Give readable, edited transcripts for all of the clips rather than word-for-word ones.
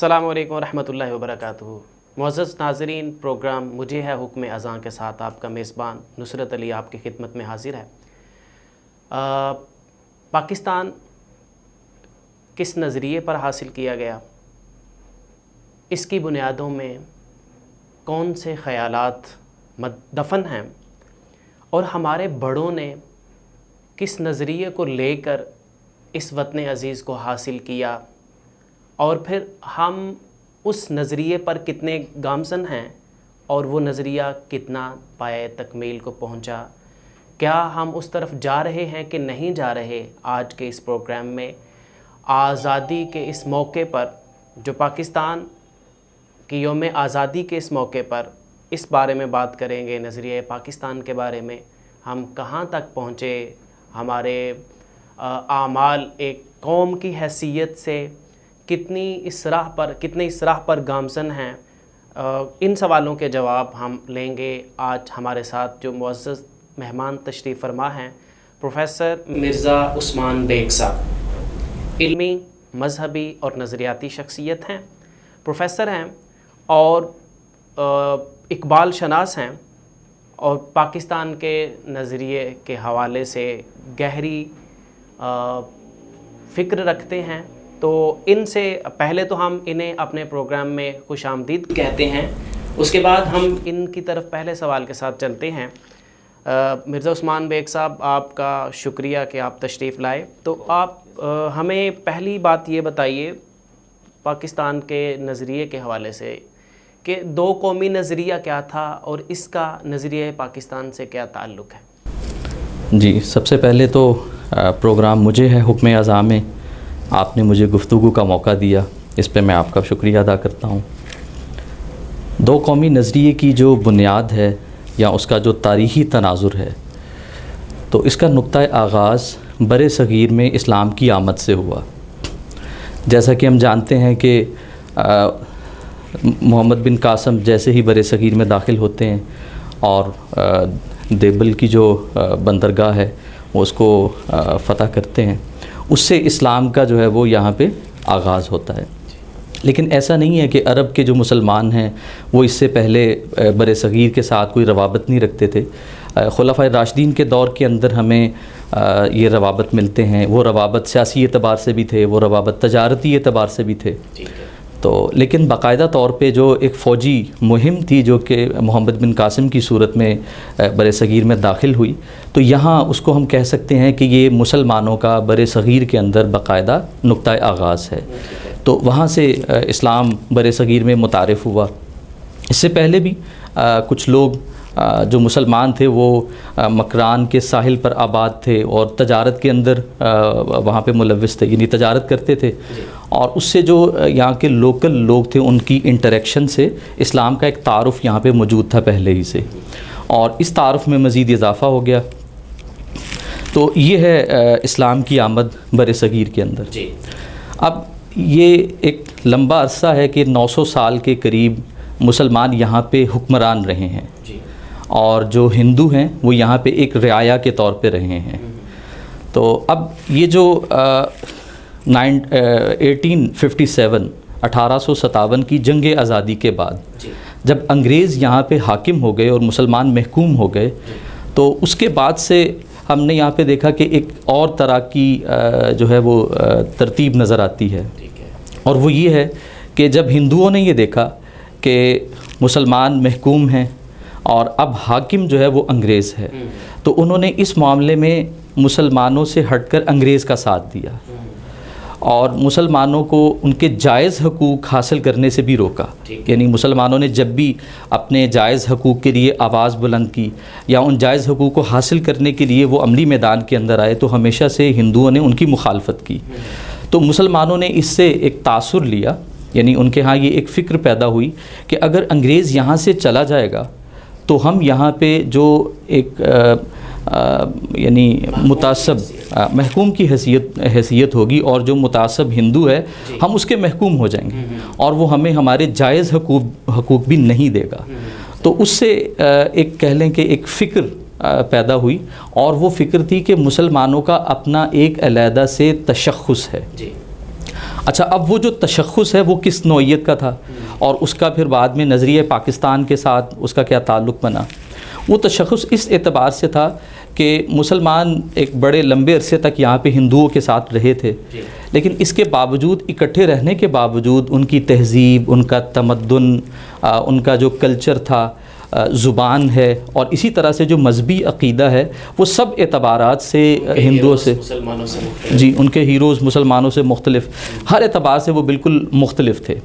السلام علیکم ورحمۃ اللہ وبرکاتہ۔ معزز ناظرین، پروگرام مجھے ہے حکم اذاں کے ساتھ آپ کا میزبان نصرت علی آپ کی خدمت میں حاضر ہے۔ پاکستان کس نظریے پر حاصل کیا گیا، اس کی بنیادوں میں کون سے خیالات دفن ہیں، اور ہمارے بڑوں نے کس نظریے کو لے کر اس وطن عزیز کو حاصل کیا، اور پھر ہم اس نظریے پر کتنے گامزن ہیں اور وہ نظریہ کتنا پائے تکمیل کو پہنچا، کیا ہم اس طرف جا رہے ہیں کہ نہیں جا رہے۔ آج کے اس پروگرام میں آزادی کے اس موقع پر، جو پاکستان کی یوم آزادی کے اس موقع پر، اس بارے میں بات کریں گے، نظریہ پاکستان کے بارے میں، ہم کہاں تک پہنچے، ہمارے اعمال ایک قوم کی حیثیت سے کتنے اس راہ پر گامزن ہیں، ان سوالوں کے جواب ہم لیں گے۔ آج ہمارے ساتھ جو معزز مہمان تشریف فرما ہیں، پروفیسر مرزا عثمان بیگ صاحب، علمی، مذہبی اور نظریاتی شخصیت ہیں، پروفیسر ہیں اور اقبال شناس ہیں، اور پاکستان کے نظریے کے حوالے سے گہری فکر رکھتے ہیں۔ تو ان سے پہلے تو ہم انہیں اپنے پروگرام میں خوش آمدید کہتے ہیں، اس کے بعد ہم ان کی طرف پہلے سوال کے ساتھ چلتے ہیں۔ مرزا عثمان بیگ صاحب، آپ کا شکریہ کہ آپ تشریف لائے۔ تو آپ ہمیں پہلی بات یہ بتائیے پاکستان کے نظریے کے حوالے سے کہ دو قومی نظریہ کیا تھا اور اس کا نظریہ پاکستان سے کیا تعلق ہے؟ جی، سب سے پہلے تو پروگرام مجھے ہے حکم اذاں میں آپ نے مجھے گفتگو کا موقع دیا، اس پہ میں آپ کا شکریہ ادا کرتا ہوں۔ دو قومی نظریے کی جو بنیاد ہے یا اس کا جو تاریخی تناظر ہے، تو اس کا نقطہ آغاز بر صغیر میں اسلام کی آمد سے ہوا۔ جیسا کہ ہم جانتے ہیں کہ محمد بن قاسم جیسے ہی بر صغیر میں داخل ہوتے ہیں اور دیبل کی جو بندرگاہ ہے وہ اس کو فتح کرتے ہیں، اس سے اسلام کا جو ہے وہ یہاں پہ آغاز ہوتا ہے۔ لیکن ایسا نہیں ہے کہ عرب کے جو مسلمان ہیں وہ اس سے پہلے بر صغیر کے ساتھ کوئی روابط نہیں رکھتے تھے۔ خلفائے راشدین کے دور کے اندر ہمیں یہ روابط ملتے ہیں۔ وہ روابط سیاسی اعتبار سے بھی تھے، وہ روابط تجارتی اعتبار سے بھی تھے۔ تو لیکن باقاعدہ طور پہ جو ایک فوجی مہم تھی جو کہ محمد بن قاسم کی صورت میں بر صغیر میں داخل ہوئی، تو یہاں اس کو ہم کہہ سکتے ہیں کہ یہ مسلمانوں کا بر صغیر کے اندر باقاعدہ نقطہ آغاز ہے۔ تو وہاں سے اسلام بر صغیر میں متعارف ہوا۔ اس سے پہلے بھی کچھ لوگ جو مسلمان تھے وہ مکران کے ساحل پر آباد تھے اور تجارت کے اندر وہاں پہ ملوث تھے، یعنی تجارت کرتے تھے، اور اس سے جو یہاں کے لوکل لوگ تھے ان کی انٹریکشن سے اسلام کا ایک تعارف یہاں پہ موجود تھا پہلے ہی سے، اور اس تعارف میں مزید اضافہ ہو گیا۔ تو یہ ہے اسلام کی آمد بر صغیر کے اندر۔ اب یہ ایک لمبا عرصہ ہے کہ 900 سال کے قریب مسلمان یہاں پہ حکمران رہے ہیں، اور جو ہندو ہیں وہ یہاں پہ ایک رعایا کے طور پہ رہے ہیں۔ تو اب یہ جو 1857 کی جنگ آزادی کے بعد جب انگریز یہاں پہ حاکم ہو گئے اور مسلمان محکوم ہو گئے، تو اس کے بعد سے ہم نے یہاں پہ دیکھا کہ ایک اور طرح کی جو ہے وہ ترتیب نظر آتی ہے، اور وہ یہ ہے کہ جب ہندوؤں نے یہ دیکھا کہ مسلمان محکوم ہیں اور اب حاکم جو ہے وہ انگریز ہے، تو انہوں نے اس معاملے میں مسلمانوں سے ہٹ کر انگریز کا ساتھ دیا اور مسلمانوں کو ان کے جائز حقوق حاصل کرنے سے بھی روکا۔ یعنی مسلمانوں نے جب بھی اپنے جائز حقوق کے لیے آواز بلند کی یا ان جائز حقوق کو حاصل کرنے کے لیے وہ عملی میدان کے اندر آئے، تو ہمیشہ سے ہندوؤں نے ان کی مخالفت کی۔ تو مسلمانوں نے اس سے ایک تاثر لیا، یعنی ان کے ہاں یہ ایک فکر پیدا ہوئی کہ اگر انگریز یہاں سے چلا جائے گا تو ہم یہاں پہ جو ایک یعنی متعصب محکوم کی حیثیت ہوگی، اور جو متعصب ہندو ہے ہم اس کے محکوم ہو جائیں گے، اور وہ ہمیں ہمارے جائز حقوق بھی نہیں دے گا۔ تو اس سے ایک کہہ لیں کہ ایک فکر پیدا ہوئی، اور وہ فکر تھی کہ مسلمانوں کا اپنا ایک علیحدہ سے تشخص ہے۔ اچھا اب وہ جو تشخص ہے وہ کس نوعیت کا تھا اور اس کا پھر بعد میں نظریہ پاکستان کے ساتھ اس کا کیا تعلق بنا؟ وہ تشخص اس اعتبار سے تھا کہ مسلمان ایک بڑے لمبے عرصے تک یہاں پہ ہندوؤں کے ساتھ رہے تھے، لیکن اس کے باوجود اکٹھے رہنے کے باوجود ان کی تہذیب، ان کا تمدن، ان کا جو کلچر تھا، زبان ہے، اور اسی طرح سے جو مذہبی عقیدہ ہے، وہ سب اعتبارات سے ہندوؤں سے، مسلمانوں سے مختلف، جی ان کے ہیروز مسلمانوں سے مختلف، ہر اعتبار سے وہ بالکل مختلف تھے۔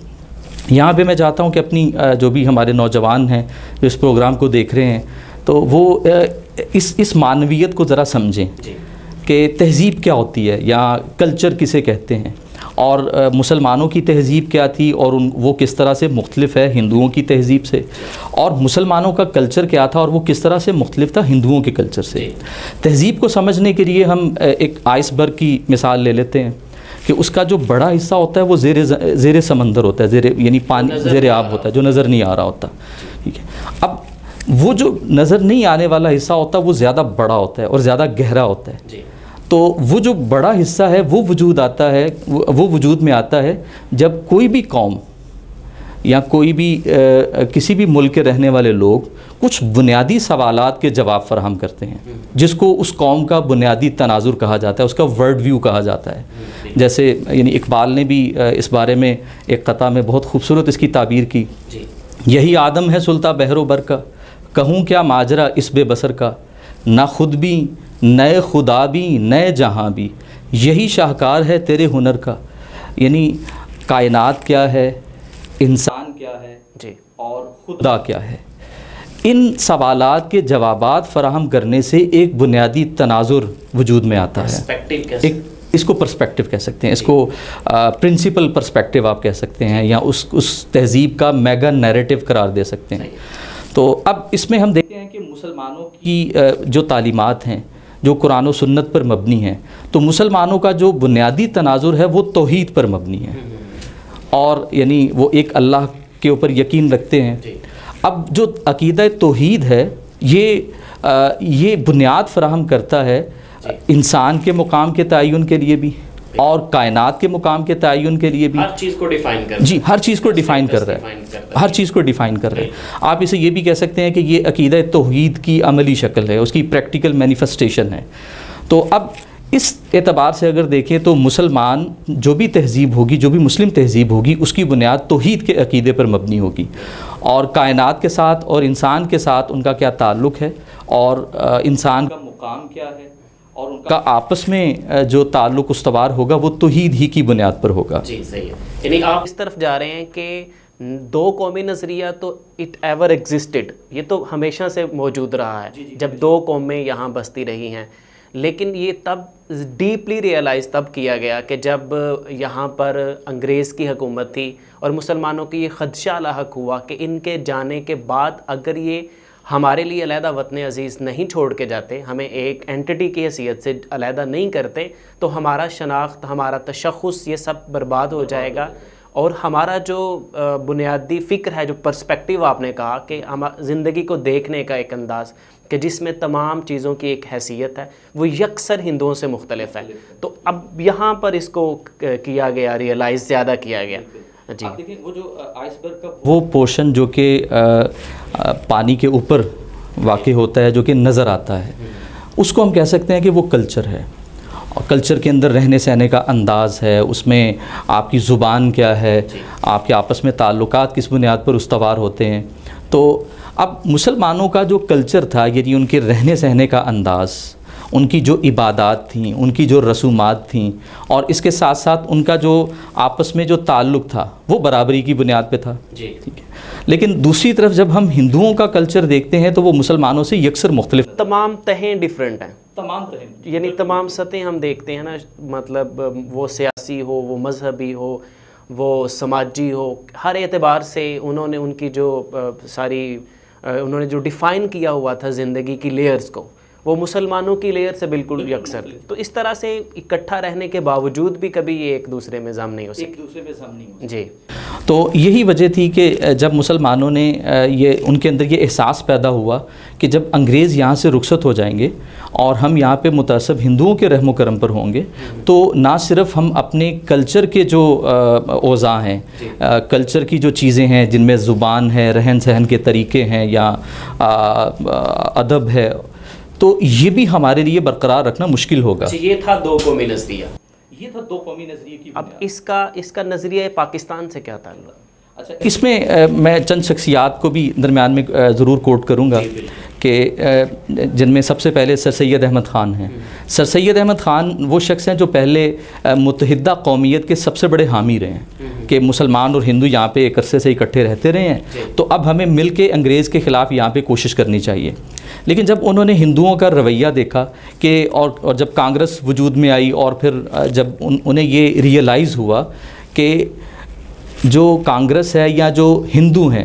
یہاں پہ میں چاہتا ہوں کہ اپنی جو بھی ہمارے نوجوان ہیں جو اس پروگرام کو دیکھ رہے ہیں تو وہ اس معنویت کو ذرا سمجھیں کہ تہذیب کیا ہوتی ہے یا کلچر کسے کہتے ہیں، اور مسلمانوں کی تہذیب کیا تھی اور وہ کس طرح سے مختلف ہے ہندوؤں کی تہذیب سے، اور مسلمانوں کا کلچر کیا تھا اور وہ کس طرح سے مختلف تھا ہندوؤں کے کلچر سے۔ تہذیب کو سمجھنے کے لیے ہم ایک آئس برگ کی مثال لے لیتے ہیں کہ اس کا جو بڑا حصہ ہوتا ہے وہ زیر سمندر ہوتا ہے، یعنی پانی زیر آب ہوتا ہے جو نظر نہیں آ رہا ہوتا، ٹھیک ہے۔ اب وہ جو نظر نہیں آنے والا حصہ ہوتا ہے وہ زیادہ بڑا ہوتا ہے اور زیادہ گہرا ہوتا ہے، تو وہ جو بڑا حصہ ہے وہ وجود میں آتا ہے جب کوئی بھی قوم یا کوئی بھی کسی بھی ملک کے رہنے والے لوگ کچھ بنیادی سوالات کے جواب فراہم کرتے ہیں، جس کو اس قوم کا بنیادی تناظر کہا جاتا ہے، اس کا ورلڈ ویو کہا جاتا ہے۔ جیسے یعنی اقبال نے بھی اس بارے میں ایک قطعہ میں بہت خوبصورت اس کی تعبیر کی، یہی آدم ہے سلطہ بحر و بر کا، کہوں کیا ماجرا اس بے بسر کا، نہ خود بھی نئے خدا بھی نئے جہاں بھی، یہی شاہکار ہے تیرے ہنر کا۔ یعنی کائنات کیا ہے، انسان کیا ہے، اور خدا کیا ہے، ان سوالات کے جوابات فراہم کرنے سے ایک بنیادی تناظر وجود میں آتا ہے۔ اس کو پرسپیکٹیو کہہ سکتے ہیں، اس کو پرنسپل پرسپیکٹیو آپ کہہ سکتے ہیں، یا اس تہذیب کا میگا نیریٹو قرار دے سکتے ہیں۔ تو اب اس میں ہم دیکھتے ہیں کہ مسلمانوں کی جو تعلیمات ہیں جو قرآن و سنت پر مبنی ہیں، تو مسلمانوں کا جو بنیادی تناظر ہے وہ توحید پر مبنی ہے، اور یعنی وہ ایک اللہ کے اوپر یقین رکھتے ہیں۔ اب جو عقیدہ توحید ہے یہ بنیاد فراہم کرتا ہے انسان کے مقام کے تعین کے لیے بھی اور کائنات کے مقام کے تعین کے لیے بھی، ہر چیز کو ڈیفائن کرتا ہے، جی ہر چیز کو ڈیفائن کر رہا ہے، ہر چیز کو ڈیفائن کر رہا ہے۔ آپ اسے یہ بھی کہہ سکتے ہیں کہ یہ عقیدہ توحید کی عملی شکل ہے، اس کی پریکٹیکل مینیفیسٹیشن ہے۔ تو اب اس اعتبار سے اگر دیکھیں تو مسلمان جو بھی تہذیب ہوگی، جو بھی مسلم تہذیب ہوگی، اس کی بنیاد توحید کے عقیدے پر مبنی ہوگی، اور کائنات کے ساتھ اور انسان کے ساتھ ان کا کیا تعلق ہے، اور انسان کا مقام کیا ہے، اور ان کا آپس میں جو تعلق استوار ہوگا وہ توحید ہی کی بنیاد پر ہوگا۔ جی صحیح ہے، یعنی آپ اس طرف جا رہے ہیں کہ دو قومی نظریہ تو اٹ ایور ایگزسٹڈ، یہ تو ہمیشہ سے موجود رہا ہے، جب دو قومیں یہاں بستی رہی ہیں، لیکن یہ تب ڈیپلی ریئلائز تب کیا گیا کہ جب یہاں پر انگریز کی حکومت تھی اور مسلمانوں کی یہ خدشہ لاحق ہوا کہ ان کے جانے کے بعد اگر یہ ہمارے لیے علیحدہ وطن عزیز نہیں چھوڑ کے جاتے، ہمیں ایک اینٹی کی حیثیت سے علیحدہ نہیں کرتے، تو ہمارا شناخت، ہمارا تشخص، یہ سب برباد ہو جائے گا، اور ہمارا جو بنیادی فکر ہے، جو پرسپیکٹیو آپ نے کہا کہ زندگی کو دیکھنے کا ایک انداز کہ جس میں تمام چیزوں کی ایک حیثیت ہے، وہ یکسر ہندوؤں سے مختلف ہے، تو اب یہاں پر اس کو کیا گیا، ریئلائز زیادہ کیا گیا۔ جی دیکھیں وہ جو آئس برگ کا وہ پورشن جو کہ پانی کے اوپر واقع ہوتا ہے، جو کہ نظر آتا ہے، اس کو ہم کہہ سکتے ہیں کہ وہ کلچر ہے، اور کلچر کے اندر رہنے سہنے کا انداز ہے، اس میں آپ کی زبان کیا ہے، آپ کے آپس میں تعلقات کس بنیاد پر استوار ہوتے ہیں۔ تو اب مسلمانوں کا جو کلچر تھا، یعنی ان کے رہنے سہنے کا انداز، ان کی جو عبادات تھیں، ان کی جو رسومات تھیں، اور اس کے ساتھ ساتھ ان کا جو آپس میں جو تعلق تھا وہ برابری کی بنیاد پہ تھا، ٹھیک ہے۔ لیکن دوسری طرف جب ہم ہندوؤں کا کلچر دیکھتے ہیں تو وہ مسلمانوں سے یکسر مختلف، تمام تہیں ڈیفرنٹ ہیں، تمام طرح، یعنی تمام سطحیں ہم دیکھتے ہیں نا، مطلب وہ سیاسی ہو، وہ مذہبی ہو، وہ سماجی ہو، ہر اعتبار سے انہوں نے ان کی جو ساری انہوں نے جو ڈیفائن کیا ہوا تھا زندگی کی لیئرز کو، وہ مسلمانوں کی لیئر سے بالکل یکسر تھے. تو اس طرح سے اکٹھا رہنے کے باوجود بھی کبھی یہ ایک دوسرے میں ضم نہیں ہو سکتے. جی. تو یہی وجہ تھی کہ جب مسلمانوں نے ان کے اندر یہ احساس پیدا ہوا کہ جب انگریز یہاں سے رخصت ہو جائیں گے اور ہم یہاں پہ متعصب ہندوؤں کے رحم و کرم پر ہوں گے تو نہ صرف ہم اپنے کلچر کے جو اوضاع ہیں, کلچر کی جو چیزیں ہیں جن میں زبان ہے, رہن سہن کے طریقے ہیں یا ادب ہے, تو یہ بھی ہمارے لیے برقرار رکھنا مشکل ہوگا. یہ تھا دو قومی نظریہ. یہ تھا دو قومی نظریے کی. اب اس کا نظریہ پاکستان سے کیا تعلق؟ اچھا, اس میں میں چند شخصیات کو بھی درمیان میں ضرور کوٹ کروں گا کہ جن میں سب سے پہلے سر سید احمد خان ہیں. سر سید احمد خان وہ شخص ہیں جو پہلے متحدہ قومیت کے سب سے بڑے حامی رہے ہیں کہ مسلمان اور ہندو یہاں پہ ایک عرصے سے اکٹھے رہتے رہے ہیں, تو اب ہمیں مل کے انگریز کے خلاف یہاں پہ کوشش کرنی چاہیے. لیکن جب انہوں نے ہندوؤں کا رویہ دیکھا کہ اور جب کانگریس وجود میں آئی اور پھر جب انہیں یہ ریئلائز ہوا کہ جو کانگریس ہے یا جو ہندو ہیں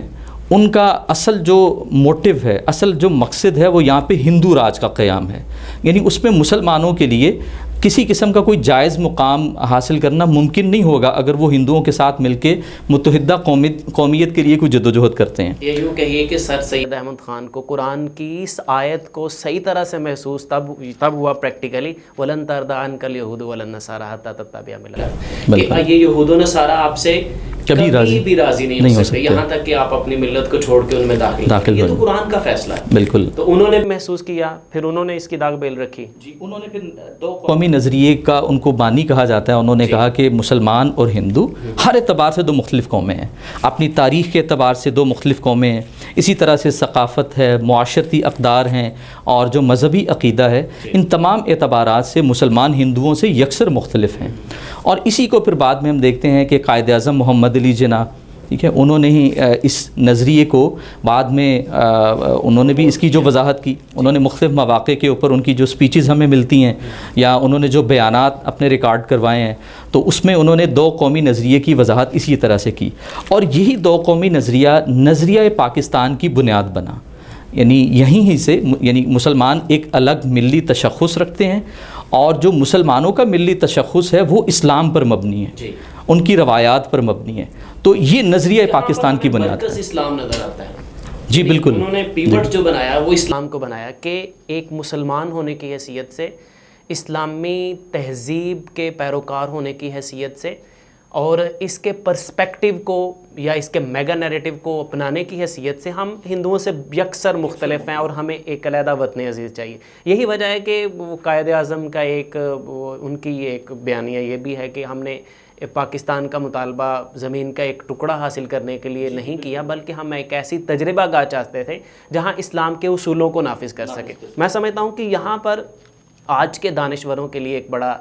ان کا اصل جو موٹو ہے, اصل جو مقصد ہے وہ یہاں پہ ہندو راج کا قیام ہے, یعنی اس میں مسلمانوں کے لیے کسی قسم کا کوئی جائز مقام حاصل کرنا ممکن نہیں ہوگا اگر وہ ہندوؤں کے ساتھ مل کے متحدہ قومیت کے لیے کوئی جدوجہد کرتے ہیں. یہ یوں کہیے کہ سر سید احمد خان کو قرآن کی اس آیت کو صحیح طرح سے محسوس تب ہوا پریکٹیکلی وَلَن تَرْضَ عَنْكَ الْيَهُودُ وَلَا النَّصَارَىٰ حَتَّىٰ تَتَّبِعَ مِلَّتَهُمْ, کہ یہ یہود و نصارہ آپ سے کبھی بھی راضی نہیں ہو سکتے یہاں تک کہ آپ اپنی ملت کو چھوڑ کے ان میں داخل. یہ تو قرآن کا فیصلہ ہے. بالکل. تو انہوں نے محسوس کیا, پھر انہوں نے اس کی داغ بیل رکھی. جی, انہوں نے پھر دو قومی نظریے کا ان کو بانی کہا جاتا ہے. انہوں نے کہا کہ مسلمان اور ہندو ہر اعتبار سے دو مختلف قومیں ہیں, اپنی تاریخ کے اعتبار سے دو مختلف قومیں ہیں, اسی طرح سے ثقافت ہے, معاشرتی اقدار ہیں اور جو مذہبی عقیدہ ہے, ان تمام اعتبارات سے مسلمان ہندوؤں سے یکسر مختلف ہیں. اور اسی کو پھر بعد میں ہم دیکھتے ہیں کہ قائد اعظم محمد علی جناح, ٹھیک ہے, انہوں نے ہی اس نظریے کو بعد میں انہوں نے بھی اس کی جو وضاحت کی. انہوں نے مختلف مواقع کے اوپر ان کی جو سپیچز ہمیں ملتی ہیں یا انہوں نے جو بیانات اپنے ریکارڈ کروائے ہیں, تو اس میں انہوں نے دو قومی نظریے کی وضاحت اسی طرح سے کی. اور یہی دو قومی نظریہ پاکستان کی بنیاد بنا. یعنی یہیں ہی سے یعنی مسلمان ایک الگ ملی تشخص رکھتے ہیں اور جو مسلمانوں کا ملی تشخص ہے وہ اسلام پر مبنی ہے, ان کی روایات پر مبنی ہے. تو یہ نظریہ پاکستان کی بنیاد ہے. اسلام نظر آتا ہے. جی بالکل. انہوں نے پیوٹ جو بنایا وہ اسلام کو بنایا کہ ایک مسلمان ہونے کی حیثیت سے, اسلامی تہذیب کے پیروکار ہونے کی حیثیت سے اور اس کے پرسپیکٹیو کو یا اس کے میگا نیریٹو کو اپنانے کی حیثیت سے ہم ہندوؤں سے یکسر مختلف ہیں اور ہمیں ایک علیحدہ وطن عزیز چاہیے. یہی وجہ ہے کہ وہ قائد اعظم کا ان کی ایک بیانیہ یہ بھی ہے کہ ہم نے پاکستان کا مطالبہ زمین کا ایک ٹکڑا حاصل کرنے کے لیے نہیں کیا, بلکہ ہم ایک ایسی تجربہ گاہ چاہتے تھے جہاں اسلام کے اصولوں کو نافذ کر سکے. میں سمجھتا ہوں کہ یہاں پر آج کے دانشوروں کے لیے ایک بڑا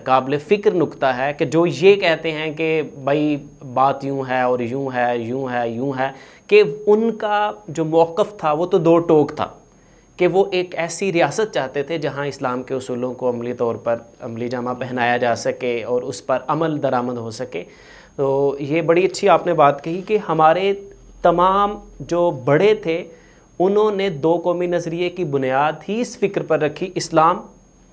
قابل فکر نکتہ ہے کہ جو یہ کہتے ہیں کہ بھائی بات یوں ہے اور یوں ہے یوں ہے یوں ہے, کہ ان کا جو موقف تھا وہ تو دو ٹوک تھا کہ وہ ایک ایسی ریاست چاہتے تھے جہاں اسلام کے اصولوں کو عملی طور پر عملی جامہ پہنایا جا سکے اور اس پر عمل درآمد ہو سکے. تو یہ بڑی اچھی آپ نے بات کہی کہ ہمارے تمام جو بڑے تھے انہوں نے دو قومی نظریے کی بنیاد ہی اس فکر پر رکھی, اسلام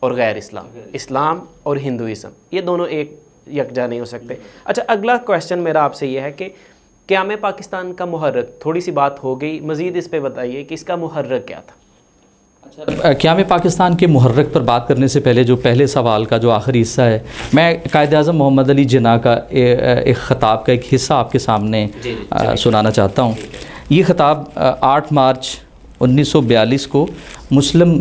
اور غیر اسلام, اسلام اور ہندوازم, یہ دونوں ایک یکجا نہیں ہو سکتے. اچھا, اگلا کویشچن میرا آپ سے یہ ہے کہ قیام پاکستان کا محرک, تھوڑی سی بات ہو گئی, مزید اس پہ بتائیے کہ اس کا محرک کیا تھا. قیام پاکستان کے محرک پر بات کرنے سے پہلے جو پہلے سوال کا جو آخری حصہ ہے, میں قائد اعظم محمد علی جناح کا ایک خطاب کا ایک حصہ آپ کے سامنے سنانا چاہتا ہوں. یہ خطاب 8 مارچ 1942 کو مسلم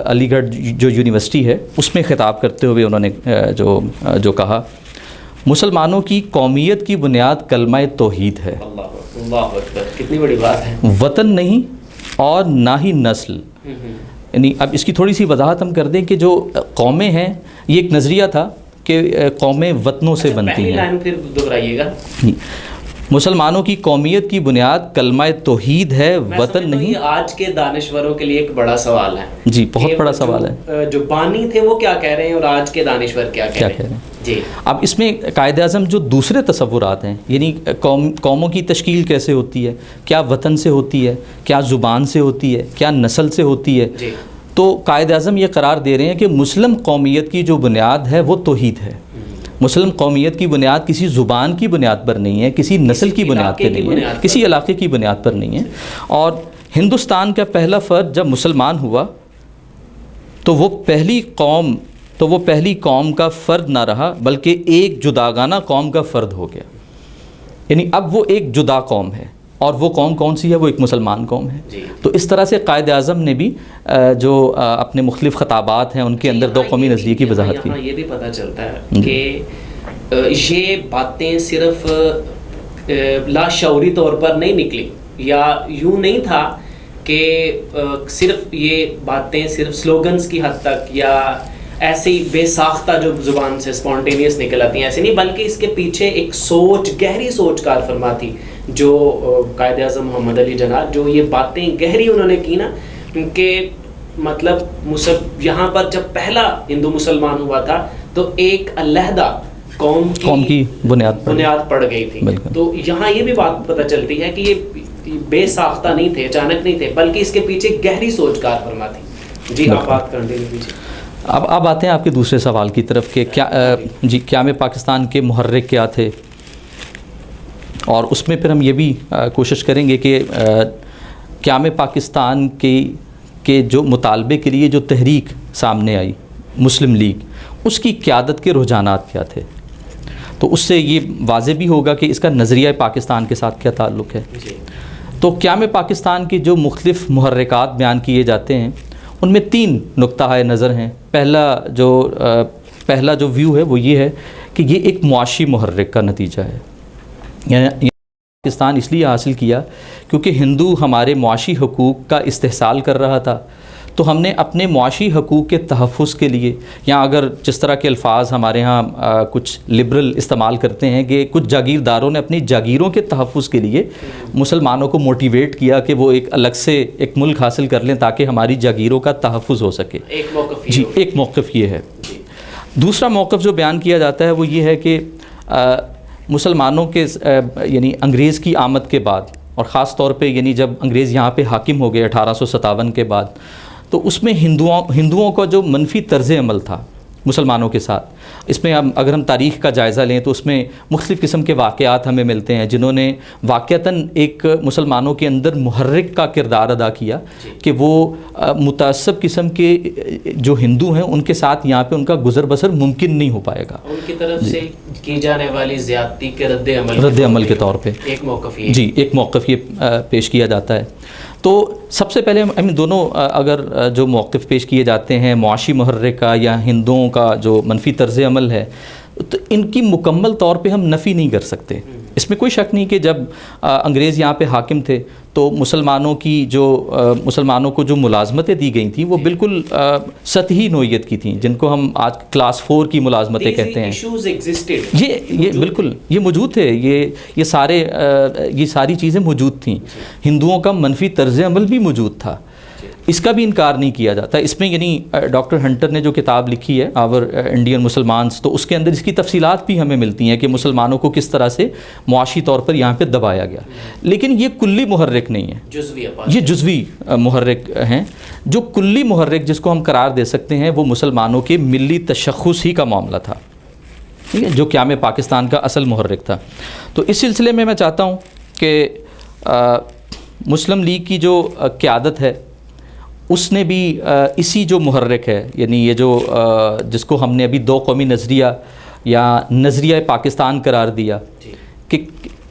علی گڑھ جو یونیورسٹی ہے اس میں خطاب کرتے ہوئے انہوں نے جو کہا, مسلمانوں کی قومیت کی بنیاد کلمہ توحید ہے. اللہ اکبر, کتنی بڑی بات ہے. وطن نہیں اور نہ ہی نسل. یعنی اب اس کی تھوڑی سی وضاحت ہم کر دیں کہ جو قومیں ہیں یہ ایک نظریہ تھا کہ قومیں وطنوں سے بنتی ہیں. پہلی لائن پھر دہرائیے گا. مسلمانوں کی قومیت کی بنیاد کلمہ توحید ہے, وطن نہیں. یہ آج کے دانشوروں کے لیے ایک بڑا سوال ہے. جی بہت بڑا سوال ہے. جو بانی تھے وہ کیا کہہ رہے ہیں اور آج کے دانشور کیا کہہ رہے ہیں. جی اب اس میں قائد اعظم جو دوسرے تصورات ہیں, یعنی قوموں کی تشکیل کیسے ہوتی ہے, کیا وطن سے ہوتی ہے, کیا زبان سے ہوتی ہے, کیا نسل سے ہوتی ہے, تو قائد اعظم یہ قرار دے رہے ہیں کہ مسلم قومیت کی جو بنیاد ہے وہ توحید ہے. مسلم قومیت کی بنیاد کسی زبان کی بنیاد پر نہیں ہے, کسی نسل کی بنیاد پر نہیں ہے, کسی علاقے کی بنیاد پر نہیں ہے. اور ہندوستان کا پہلا فرد جب مسلمان ہوا تو وہ پہلی قوم کا فرد نہ رہا بلکہ ایک جداگانہ قوم کا فرد ہو گیا. یعنی اب وہ ایک جدا قوم ہے, اور وہ قوم کون سی ہے؟ وہ ایک مسلمان قوم ہے. تو اس طرح سے قائد اعظم نے بھی جو اپنے مختلف خطابات ہیں ان کے اندر دو قومی نظریے کی وضاحت کی. یہ بھی پتہ چلتا ہے کہ یہ باتیں صرف لاشعوری طور پر نہیں نکلی, یا یوں نہیں تھا کہ صرف یہ باتیں صرف سلوگنز کی حد تک یا ایسی بے ساختہ جو زبان سے اسپونٹینیس نکل آتی ہیں, ایسے نہیں, بلکہ اس کے پیچھے ایک سوچ, گہری سوچ کار فرما تھی جو قائد اعظم محمد علی جناح, جو یہ باتیں گہری انہوں نے کی نا, کہ مطلب یہاں پر جب پہلا ہندو مسلمان ہوا تھا تو ایک علیحدہ قوم کی بنیاد پڑ گئی تھی. تو یہاں یہ بھی بات پتہ چلتی ہے کہ یہ بے ساختہ نہیں تھے, اچانک نہیں تھے, بلکہ اس کے پیچھے گہری سوچ کار فرما تھی. جی آپ بات کنٹینیو کیجیے. اب آتے ہیں آپ کے دوسرے سوال کی طرف کہ قیام پاکستان کے محرک کیا تھے, اور اس میں پھر ہم یہ بھی کوشش کریں گے کہ قیام پاکستان کے جو مطالبے کے لیے جو تحریک سامنے آئی مسلم لیگ, اس کی قیادت کے رجحانات کیا تھے. تو اس سے یہ واضح بھی ہوگا کہ اس کا نظریہ پاکستان کے ساتھ کیا تعلق ہے. تو قیام پاکستان کے جو مختلف محرکات بیان کیے جاتے ہیں ان میں 3 نقطہ نظر ہیں. پہلا جو ویو ہے وہ یہ ہے کہ یہ ایک معاشی محرک کا نتیجہ ہے. یعنی پاکستان اس لیے حاصل کیا کیونکہ ہندو ہمارے معاشی حقوق کا استحصال کر رہا تھا, تو ہم نے اپنے معاشی حقوق کے تحفظ کے لیے, یا اگر جس طرح کے الفاظ ہمارے ہاں کچھ لبرل استعمال کرتے ہیں کہ کچھ جاگیرداروں نے اپنی جاگیروں کے تحفظ کے لیے مسلمانوں کو موٹیویٹ کیا کہ وہ ایک الگ سے ایک ملک حاصل کر لیں تاکہ ہماری جاگیروں کا تحفظ ہو سکے. ایک موقف یہ ہے. دوسرا موقف جو بیان کیا جاتا ہے وہ یہ ہے کہ مسلمانوں کے یعنی انگریز کی آمد کے بعد, اور خاص طور پہ یعنی جب انگریز یہاں پہ حاکم ہو گئے 1857 کے بعد, تو اس میں ہندوؤں کا جو منفی طرز عمل تھا مسلمانوں کے ساتھ, اس میں اگر ہم تاریخ کا جائزہ لیں تو اس میں مختلف قسم کے واقعات ہمیں ملتے ہیں جنہوں نے واقعتاً ایک مسلمانوں کے اندر محرک کا کردار ادا کیا کہ وہ متعصب قسم کے جو ہندو ہیں ان کے ساتھ یہاں پہ ان کا گزر بسر ممکن نہیں ہو پائے گا. ان کی طرف سے کی جانے والی زیادتی کے رد عمل کے طور پہ ایک موقف یہ پیش کیا جاتا ہے. تو سب سے پہلے ہم دونوں اگر جو موقف پیش کیے جاتے ہیں معاشی محرک کا یا ہندوؤں کا جو منفی طرز عمل ہے, تو ان کی مکمل طور پہ ہم نفی نہیں کر سکتے. اس میں کوئی شک نہیں کہ جب انگریز یہاں پہ حاکم تھے تو مسلمانوں کو جو ملازمتیں دی گئی تھیں وہ بالکل سطحی نوعیت کی تھیں, جن کو ہم آج کلاس 4 کی ملازمتیں کہتے ہیں. یہ بالکل یہ موجود تھے, یہ ساری چیزیں موجود تھیں. ہندوؤں کا منفی طرز عمل بھی موجود تھا, اس کا بھی انکار نہیں کیا جاتا. اس میں یعنی ڈاکٹر ہنٹر نے جو کتاب لکھی ہے آور انڈین مسلمانز, تو اس کے اندر اس کی تفصیلات بھی ہمیں ملتی ہیں کہ مسلمانوں کو کس طرح سے معاشی طور پر یہاں پہ دبایا گیا. لیکن یہ کلی محرک نہیں ہے, یہ جزوی محرک ہیں. جو کلی محرک جس کو ہم قرار دے سکتے ہیں وہ مسلمانوں کے ملی تشخص ہی کا معاملہ تھا, ٹھیک ہے, جو قیام پاکستان کا اصل محرک تھا. تو اس سلسلے میں چاہتا ہوں کہ مسلم لیگ کی جو قیادت ہے اس نے بھی اسی جو محرک ہے, یعنی یہ جو جس کو ہم نے ابھی 2 قومی نظریہ یا نظریہ پاکستان قرار دیا, کہ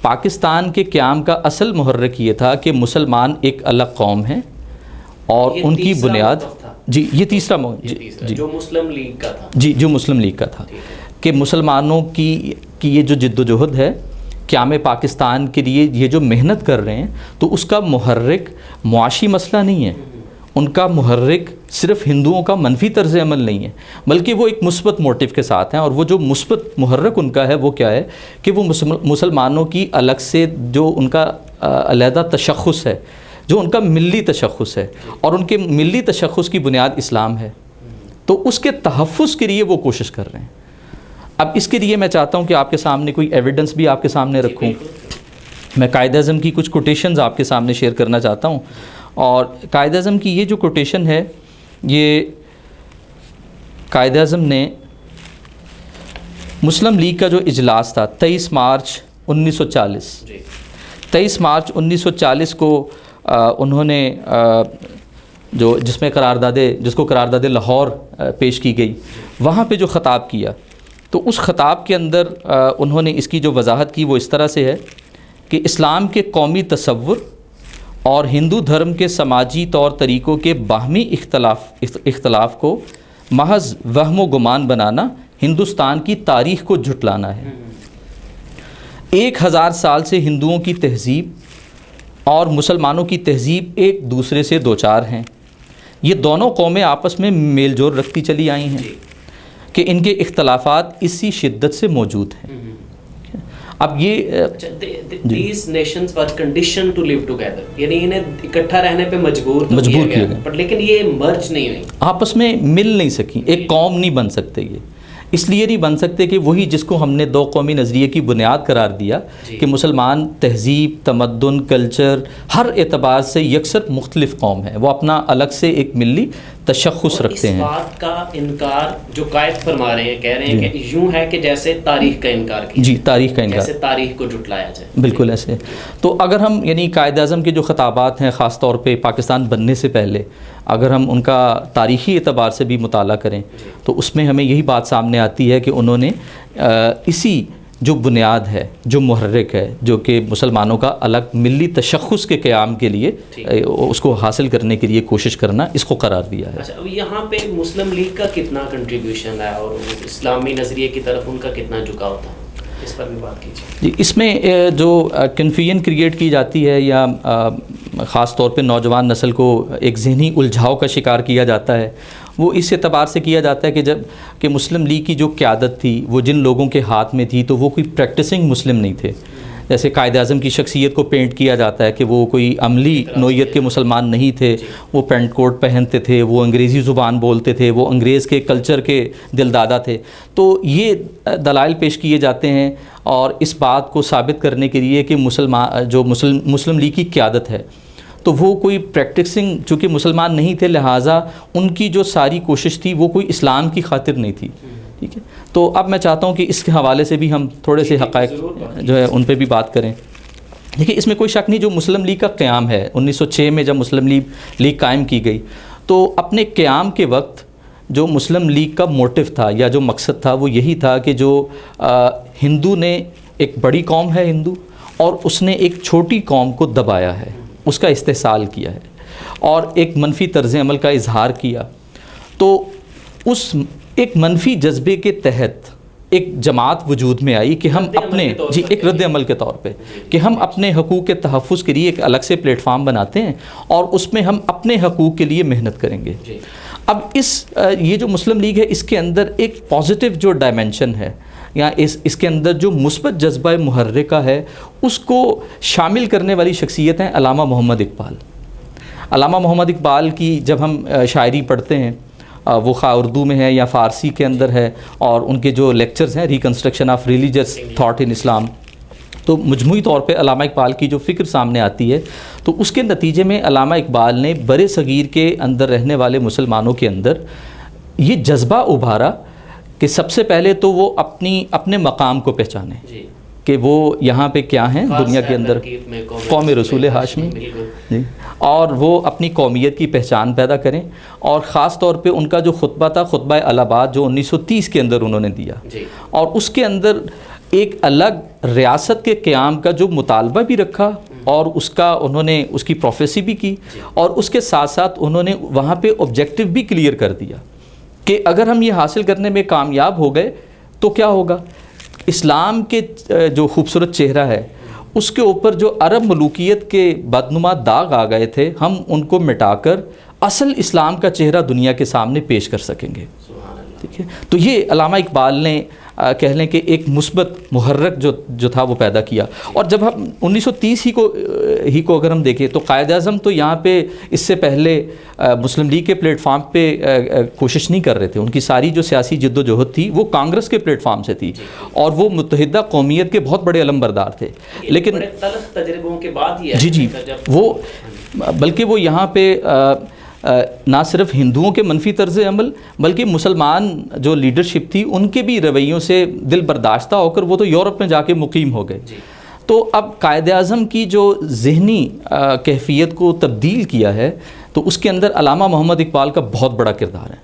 پاکستان کے قیام کا اصل محرک یہ تھا کہ مسلمان ایک الگ قوم ہیں اور ان کی بنیاد یہ تیسرا جو مسلم لیگ کا تھا, جو مسلم لیگ کا تھا, کہ مسلمانوں کی یہ جو جد و جہد ہے قیام پاکستان کے لیے, یہ جو محنت کر رہے ہیں, تو اس کا محرک معاشی مسئلہ نہیں ہے, ان کا محرک صرف ہندوؤں کا منفی طرز عمل نہیں ہے, بلکہ وہ ایک مثبت موٹیو کے ساتھ ہیں. اور وہ جو مثبت محرک ان کا ہے وہ کیا ہے کہ وہ مسلمانوں کی الگ سے جو ان کا علیحدہ تشخص ہے, جو ان کا ملی تشخص ہے, اور ان کے ملی تشخص کی بنیاد اسلام ہے, تو اس کے تحفظ کے لیے وہ کوشش کر رہے ہیں. اب اس کے لیے میں چاہتا ہوں کہ آپ کے سامنے کوئی ایویڈنس بھی آپ کے سامنے رکھوں. میں قائد اعظم کی کچھ کوٹیشنز آپ کے سامنے شیئر کرنا چاہتا ہوں. اور قائد اعظم کی یہ جو کوٹیشن ہے یہ قائد اعظم نے مسلم لیگ کا جو اجلاس تھا 23 مارچ 1940، 23 مارچ 1940 کو انہوں نے جس کو قرارداد لاہور پیش کی گئی، وہاں پہ جو خطاب کیا، تو اس خطاب کے اندر انہوں نے اس کی جو وضاحت کی وہ اس طرح سے ہے کہ اسلام کے قومی تصور اور ہندو دھرم کے سماجی طور طریقوں کے باہمی اختلاف کو محض وہم و گمان بنانا ہندوستان کی تاریخ کو جھٹلانا ہے۔ 1000 سال سے ہندوؤں کی تہذیب اور مسلمانوں کی تہذیب ایک دوسرے سے دوچار ہیں۔ یہ دونوں قومیں آپس میں میل جول رکھتی چلی آئی ہیں کہ ان کے اختلافات اسی شدت سے موجود ہیں۔ اب یہ these nations were conditioned to live together، یعنی انہیں اکٹھا رہنے پہ مجبور کیا گیا، لیکن یہ مرج نہیں ہوئی، آپس میں مل نہیں سکی، ایک قوم نہیں بن سکتے۔ یہ اس لیے نہیں بن سکتے کہ وہی جس کو ہم نے دو قومی نظریے کی بنیاد قرار دیا کہ مسلمان تہذیب، تمدن، کلچر، ہر اعتبار سے یکسر مختلف قوم ہے، وہ اپنا الگ سے ایک ملی تشخص رکھتے ہیں۔ اس بات کا انکار جو قائد فرما رہے ہیں، کہہ رہے ہیں کہ یوں ہے کہ جیسے تاریخ کا انکار کیا، جی، تاریخ کا انکار، جیسے تاریخ کو جھٹلایا جائے، بالکل ایسے۔ تو اگر ہم یعنی قائد اعظم کے جو خطابات ہیں خاص طور پہ پاکستان بننے سے پہلے، اگر ہم ان کا تاریخی اعتبار سے بھی مطالعہ کریں تو اس میں ہمیں یہی بات سامنے آتی ہے کہ انہوں نے اسی جو بنیاد ہے، جو محرک ہے، جو کہ مسلمانوں کا الگ ملی تشخص کے قیام کے لیے اس کو حاصل کرنے کے لیے کوشش کرنا، اس کو قرار دیا ہے۔ اچھا، یہاں پہ مسلم لیگ کا کتنا کنٹریبیوشن ہے اور اسلامی نظریے کی طرف ان کا کتنا جھکاؤ تھا، اس پر بھی بات کیجیے۔ جی، اس میں جو کنفیوژن کریٹ کی جاتی ہے یا خاص طور پہ نوجوان نسل کو ایک ذہنی الجھاؤ کا شکار کیا جاتا ہے، وہ اس اعتبار سے کیا جاتا ہے کہ جب کہ مسلم لیگ کی جو قیادت تھی وہ جن لوگوں کے ہاتھ میں تھی تو وہ کوئی پریکٹسنگ مسلم نہیں تھے۔ جیسے قائد اعظم کی شخصیت کو پینٹ کیا جاتا ہے کہ وہ کوئی عملی نوعیت کے مسلمان نہیں تھے، وہ پینٹ کوٹ پہنتے تھے، وہ انگریزی زبان بولتے تھے، وہ انگریز کے کلچر کے دلدادہ تھے۔ تو یہ دلائل پیش کیے جاتے ہیں اور اس بات کو ثابت کرنے کے لیے کہ مسلم لیگ کی قیادت ہے تو وہ کوئی پریکٹسنگ، چونکہ مسلمان نہیں تھے لہٰذا ان کی جو ساری کوشش تھی وہ کوئی اسلام کی خاطر نہیں تھی، ٹھیک ہے۔ تو اب میں چاہتا ہوں کہ اس کے حوالے سے بھی ہم تھوڑے سے حقائق جو ہے ان پہ بھی بات کریں۔ دیکھیے، اس میں کوئی شک نہیں، جو مسلم لیگ کا قیام ہے 1906 میں جب مسلم لیگ قائم کی گئی تو اپنے قیام کے وقت جو مسلم لیگ کا موٹو تھا یا جو مقصد تھا وہ یہی تھا کہ جو ہندو نے، ایک بڑی قوم ہے ہندو، اور اس نے ایک چھوٹی قوم کو دبایا ہے، اس کا استحصال کیا ہے اور ایک منفی طرز عمل کا اظہار کیا، تو اس ایک منفی جذبے کے تحت ایک جماعت وجود میں آئی کہ ہم اپنے ایک رد عمل کے طور پہ کہ ہم اپنے حقوق کے تحفظ کے لیے ایک الگ سے پلیٹ فارم بناتے ہیں اور اس میں ہم اپنے حقوق کے لیے محنت کریں گے۔ اب یہ جو مسلم لیگ ہے اس کے اندر ایک پازیٹیو جو ڈائمنشن ہے یا اس کے اندر جو مثبت جذبہ محرکہ ہے اس کو شامل کرنے والی شخصیت ہیں علامہ محمد اقبال۔ علامہ محمد اقبال کی جب ہم شاعری پڑھتے ہیں، وہ خواہ اردو میں ہے یا فارسی کے اندر ہے، اور ان کے جو لیکچرز ہیں reconstruction of religious thought in Islam, تو مجموعی طور پہ علامہ اقبال کی جو فکر سامنے آتی ہے تو اس کے نتیجے میں علامہ اقبال نے بر صغیر کے اندر رہنے والے مسلمانوں کے اندر یہ جذبہ ابھارا کہ سب سے پہلے تو وہ اپنے مقام کو پہچانیں کہ وہ یہاں پہ کیا ہیں دنیا کے اندر، قوم رسول ہاشمی، اور وہ اپنی قومیت کی پہچان پیدا کریں۔ اور خاص طور پہ ان کا جو خطبہ تھا، خطبہ الہ آباد، جو 1930 کے اندر انہوں نے دیا، اور اس کے اندر ایک الگ ریاست کے قیام کا جو مطالبہ بھی رکھا اور انہوں نے اس کی پروفیسی بھی کی، اور اس کے ساتھ ساتھ انہوں نے وہاں پہ آبجیکٹیو بھی کلیئر کر دیا کہ اگر ہم یہ حاصل کرنے میں کامیاب ہو گئے تو کیا ہوگا، اسلام کے جو خوبصورت چہرہ ہے اس کے اوپر جو عرب ملوکیت کے بدنما داغ آ گئے تھے ہم ان کو مٹا کر اصل اسلام کا چہرہ دنیا کے سامنے پیش کر سکیں گے، ٹھیک ہے۔ تو یہ علامہ اقبال نے کہہ لیں کہ ایک مثبت محرک جو تھا وہ پیدا کیا۔ اور جب ہم 1930 ہی کو اگر ہم دیکھیں تو قائد اعظم تو یہاں پہ اس سے پہلے مسلم لیگ کے پلیٹ فارم پہ کوشش نہیں کر رہے تھے، ان کی ساری جو سیاسی جد و جہد تھی وہ کانگریس کے پلیٹ فارم سے تھی اور وہ متحدہ قومیت کے بہت بڑے علمبردار تھے، لیکن تلخ تجربوں کے بعد ہی جی وہ بلکہ وہ یہاں پہ نہ صرف ہندوؤں کے منفی طرز عمل بلکہ مسلمان جو لیڈرشپ تھی ان کے بھی رویوں سے دل برداشتہ ہو کر وہ تو یورپ میں جا کے مقیم ہو گئے. تو اب قائد اعظم کی جو ذہنی کیفیت کو تبدیل کیا ہے تو اس کے اندر علامہ محمد اقبال کا بہت بڑا کردار ہے.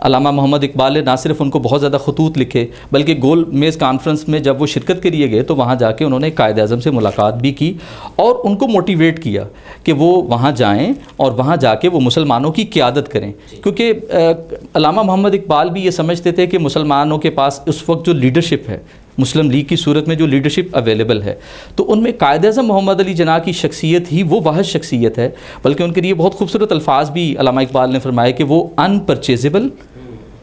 علامہ محمد اقبال نے نہ صرف ان کو بہت زیادہ خطوط لکھے بلکہ گول میز کانفرنس میں جب وہ شرکت کے لیے گئے تو وہاں جا کے انہوں نے قائد اعظم سے ملاقات بھی کی اور ان کو موٹیویٹ کیا کہ وہ وہاں جائیں اور وہاں جا کے وہ مسلمانوں کی قیادت کریں. کیونکہ علامہ محمد اقبال بھی یہ سمجھتے تھے کہ مسلمانوں کے پاس اس وقت جو لیڈرشپ ہے مسلم لیگ کی صورت میں جو لیڈرشپ اویلیبل ہے تو ان میں قائد اعظم محمد علی جناح کی شخصیت ہی وہ واحد شخصیت ہے. بلکہ ان کے لیے بہت خوبصورت الفاظ بھی علامہ اقبال نے فرمائے کہ وہ ان پرچیزیبل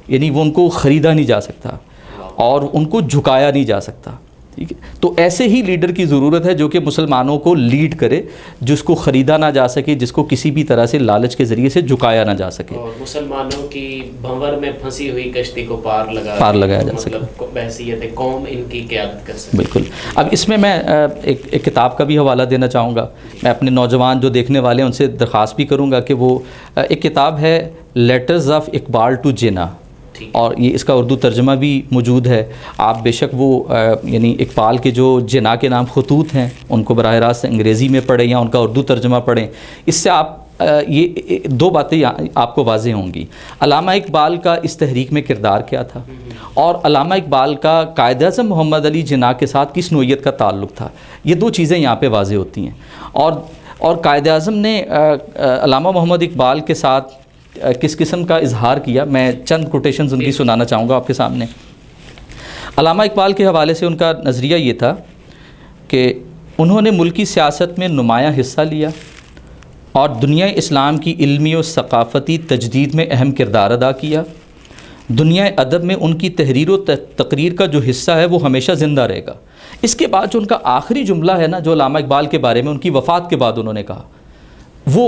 یعنی وہ ان کو خریدا نہیں جا سکتا اور ان کو جھکایا نہیں جا سکتا. ٹھیک ہے, تو ایسے ہی لیڈر کی ضرورت ہے جو کہ مسلمانوں کو لیڈ کرے, جس کو خریدا نہ جا سکے, جس کو کسی بھی طرح سے لالچ کے ذریعے سے جھکایا نہ جا سکے اور مسلمانوں کی بھنور میں پھنسی ہوئی کشتی کو پار لگایا جا سکے, مطلب بحیثیت قوم ان کی قیادت کر سکے. بالکل. اب اس میں ایک کتاب کا بھی حوالہ دینا چاہوں گا. میں اپنے نوجوان جو دیکھنے والے ہیں ان سے درخواست بھی کروں گا کہ وہ ایک کتاب ہے لیٹرز آف اقبال ٹو جناح, اور یہ اس کا اردو ترجمہ بھی موجود ہے. آپ بے شک وہ یعنی اقبال کے جو جناح کے نام خطوط ہیں ان کو براہ راست انگریزی میں پڑھیں یا ان کا اردو ترجمہ پڑھیں. اس سے آپ یہ دو باتیں آپ کو واضح ہوں گی. علامہ اقبال کا اس تحریک میں کردار کیا تھا اور علامہ اقبال کا قائد اعظم محمد علی جناح کے ساتھ کس نوعیت کا تعلق تھا. یہ دو چیزیں یہاں پہ واضح ہوتی ہیں. اور قائد اعظم نے علامہ محمد اقبال کے ساتھ کس قسم کا اظہار کیا, میں چند کوٹیشنز ان کی سنانا چاہوں گا آپ کے سامنے. علامہ اقبال کے حوالے سے ان کا نظریہ یہ تھا کہ انہوں نے ملکی سیاست میں نمایاں حصہ لیا اور دنیا اسلام کی علمی و ثقافتی تجدید میں اہم کردار ادا کیا. دنیا ادب میں ان کی تحریر و تقریر کا جو حصہ ہے وہ ہمیشہ زندہ رہے گا. اس کے بعد جو ان کا آخری جملہ ہے نا جو علامہ اقبال کے بارے میں ان کی وفات کے بعد انہوں نے کہا, وہ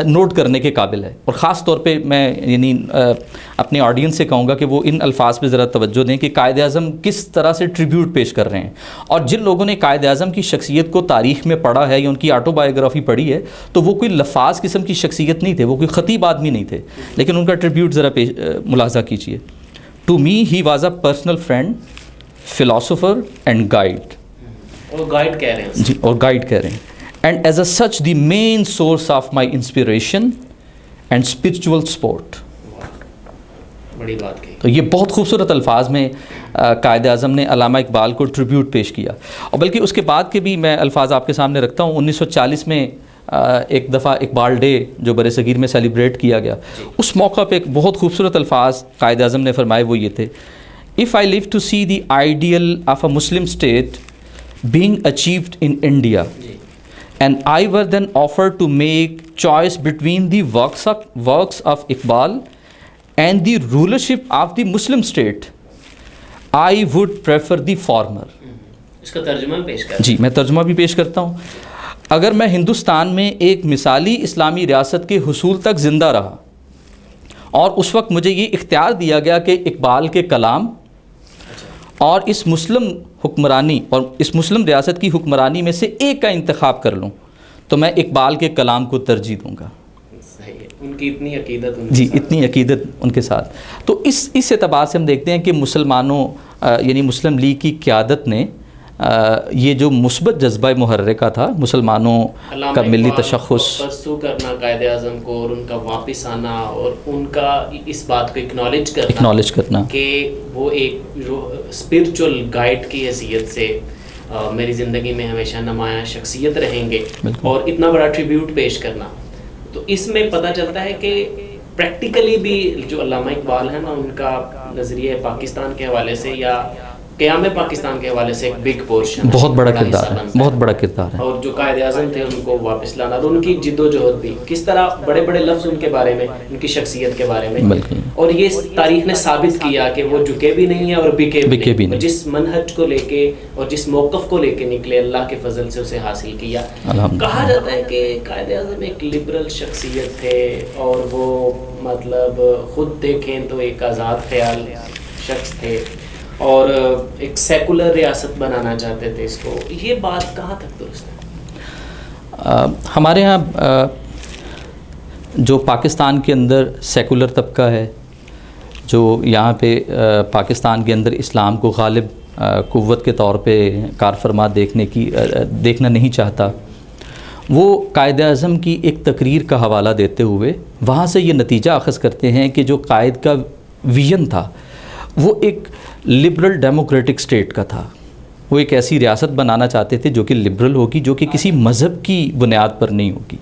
نوٹ کرنے کے قابل ہے. اور خاص طور پہ میں یعنی اپنے آڈینس سے کہوں گا کہ وہ ان الفاظ پہ ذرا توجہ دیں کہ قائد اعظم کس طرح سے ٹریبیوٹ پیش کر رہے ہیں. اور جن لوگوں نے قائد اعظم کی شخصیت کو تاریخ میں پڑھا ہے یا ان کی آٹو بایوگرافی پڑھی ہے تو وہ کوئی لفاظ قسم کی شخصیت نہیں تھے, وہ کوئی خطیب آدمی نہیں تھے, لیکن ان کا ٹریبیوٹ ذرا ملاحظہ کیجیے. To me he was a personal friend, philosopher and guide. اور گائیڈ کہہ رہے ہیں جی, اور گائیڈ کہہ رہے ہیں. And as a such the main source of my inspiration and spiritual support. بڑی بات کہی. تو یہ بہت خوبصورت الفاظ میں قائد اعظم نے علامہ اقبال کو ٹریبیوٹ پیش کیا. اور بلکہ اس کے بعد کے بھی میں الفاظ آپ کے سامنے رکھتا ہوں. 1940 میں ایک دفعہ اقبال ڈے جو بر صغیر میں سیلیبریٹ کیا گیا, اس موقع پہ ایک بہت خوبصورت الفاظ قائد اعظم نے فرمائے, وہ یہ تھے: If I live to see the ideal of a Muslim state being achieved in India, and I were then offered to make choice between the works of Iqbal and the rulership of the Muslim state, I would prefer the former. اس کا ترجمہ پیش کریں. جی, میں ترجمہ بھی پیش کرتا ہوں. اگر میں ہندوستان میں ایک مثالی اسلامی ریاست کے حصول تک زندہ رہا اور اس وقت مجھے یہ اختیار دیا گیا کہ اقبال کے کلام اور اس مسلم حکمرانی اور اس مسلم ریاست کی حکمرانی میں سے ایک کا انتخاب کر لوں, تو میں اقبال کے کلام کو ترجیح دوں گا. صحیح ہے, ان کی اتنی عقیدت. جی, اتنی عقیدت ان کے ساتھ. تو اس اعتبار سے ہم دیکھتے ہیں کہ مسلمانوں یعنی مسلم لیگ کی قیادت نے یہ جو مثبت جذبہ محرکہ تھا مسلمانوں کا ملی تشخص پرسو کرنا قائد اعظم کو, اور ان کا واپس آنا اور ان کا اس بات کو اکنالج کرنا کہ وہ ایک جو اسپرچل گائیڈ کی حیثیت سے میری زندگی میں ہمیشہ نمایاں شخصیت رہیں گے, اور اتنا بڑا ٹریبیوٹ پیش کرنا. تو اس میں پتہ چلتا ہے کہ پریکٹیکلی بھی جو علامہ اقبال ہے نا, ان کا نظریہ پاکستان کے حوالے سے یا قیام پاکستان کے حوالے سے ایک بگ پورشن, بہت بڑا کردار ہے, بہت بڑا کردار ہے. اور جو قائد اعظم تھے ان کو واپس لانا اور ان کی جد و جہد بھی, کس طرح بڑے بڑے لفظ ان کے بارے میں, ان کی شخصیت کے بارے میں, اور یہ تاریخ نے ثابت کیا کہ وہ جھکے بھی نہیں ہیں اور بکے بھی نہیں. جس منہج کو لے کے اور جس موقف کو لے کے نکلے, اللہ کے فضل سے اسے حاصل کیا. کہا جاتا ہے کہ قائد اعظم ایک لبرل شخصیت تھے اور وہ مطلب خود دیکھیں تو ایک آزاد خیال شخص تھے اور ایک سیکولر ریاست بنانا چاہتے تھے اس کو. یہ بات کہاں تک درست ہے؟ ہمارے ہاں جو پاکستان کے اندر سیکولر طبقہ ہے، جو یہاں پہ پاکستان کے اندر اسلام کو غالب قوت کے طور پہ کار فرما دیکھنا نہیں چاہتا، وہ قائد اعظم کی ایک تقریر کا حوالہ دیتے ہوئے وہاں سے یہ نتیجہ اخذ کرتے ہیں کہ جو قائد کا ویژن تھا وہ ایک لبرل ڈیموکریٹک سٹیٹ کا تھا. وہ ایک ایسی ریاست بنانا چاہتے تھے جو کہ لبرل ہوگی، جو کہ کسی مذہب کی بنیاد پر نہیں ہوگی.